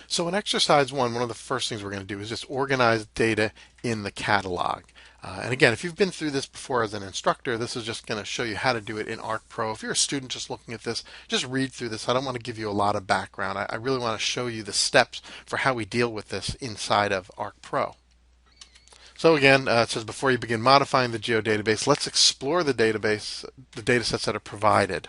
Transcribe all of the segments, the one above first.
So in exercise one of the first things we're going to do is just organize data in the catalog. And again, if you've been through this before as an instructor, this is just going to show you how to do it in ArcPro. If you're a student just looking at this, just read through this. I don't want to give you a lot of background. I really want to show you the steps for how we deal with this inside of ArcPro. So again, it says before you begin modifying the geodatabase, let's explore the database, the data sets that are provided.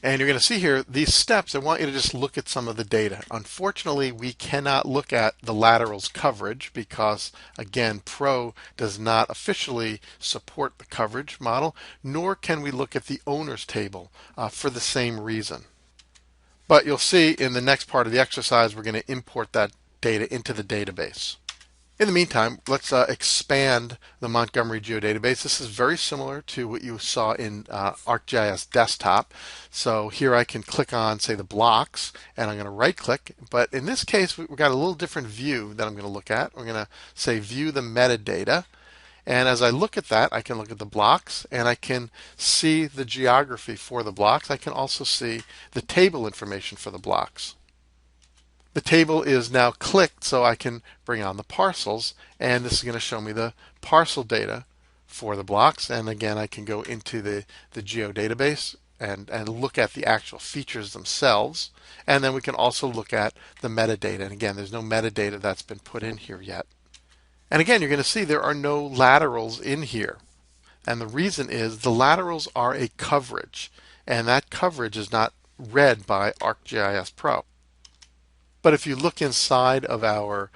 And you're going to see here these steps. I want you to just look at some of the data. Unfortunately, we cannot look at the laterals coverage because, again, Pro does not officially support the coverage model, nor can we look at the owners table for the same reason. But you'll see in the next part of the exercise, we're going to import that data into the database. In the meantime, let's expand the Montgomery Geodatabase. This is very similar to what you saw in ArcGIS Desktop. So here I can click on, say, the blocks, and I'm going to right-click. But in this case, we've got a little different view that I'm going to look at. We're going to say View the Metadata. And as I look at that, I can look at the blocks, and I can see the geography for the blocks. I can also see the table information for the blocks. The table is now clicked, so I can bring on the parcels, and this is going to show me the parcel data for the blocks. And again, I can go into the geodatabase and look at the actual features themselves. And then we can also look at the metadata. And again, there's no metadata that's been put in here yet. And again, you're going to see there are no laterals in here. And the reason is the laterals are a coverage, and that coverage is not read by ArcGIS Pro. But if you look inside of our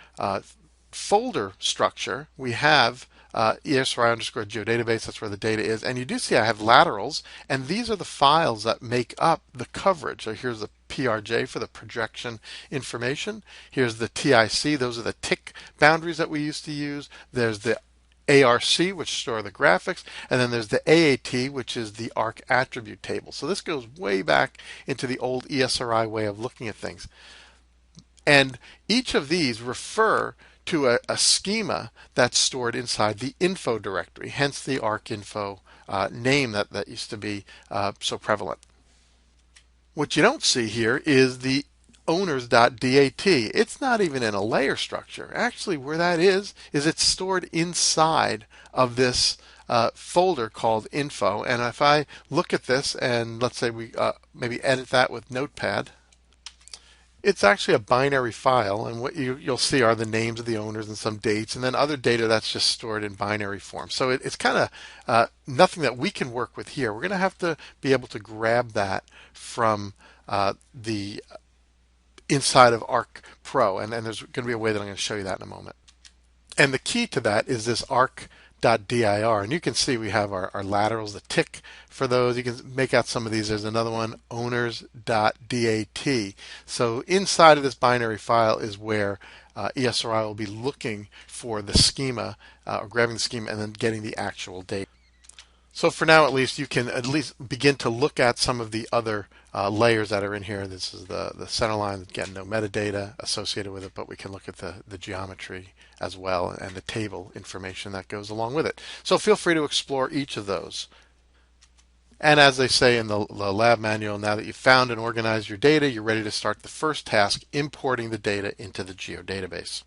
folder structure, we have ESRI underscore geodatabase, that's where the data is. And you do see I have laterals, and these are the files that make up the coverage. So here's the PRJ for the projection information. Here's the TIC, those are the tick boundaries that we used to use. There's the ARC, which store the graphics, and then there's the AAT, which is the ARC attribute table. So this goes way back into the old ESRI way of looking at things. And each of these refer to a schema that's stored inside the info directory, hence the ArcInfo name that used to be so prevalent. What you don't see here is the owners.dat. It's not even in a layer structure. Actually, where that is it's stored inside of this folder called info. And if I look at this and let's say we maybe edit that with Notepad, it's actually a binary file, and what you'll see are the names of the owners and some dates, and then other data that's just stored in binary form. So it's kind of nothing that we can work with here. We're going to have to be able to grab that from the inside of ArcPro, and there's going to be a way that I'm going to show you that in a moment. And the key to that is this arc.dir, and you can see we have our laterals, the tick for those. You can make out some of these. There's another one, owners.dat. So inside of this binary file is where ESRI will be looking for the schema, or grabbing the schema and then getting the actual data. So for now, at least, you can at least begin to look at some of the other layers that are in here. This is the center line, again, no metadata associated with it, but we can look at the geometry as well and the table information that goes along with it. So feel free to explore each of those. And as they say in the lab manual, now that you've found and organized your data, you're ready to start the first task, importing the data into the geodatabase.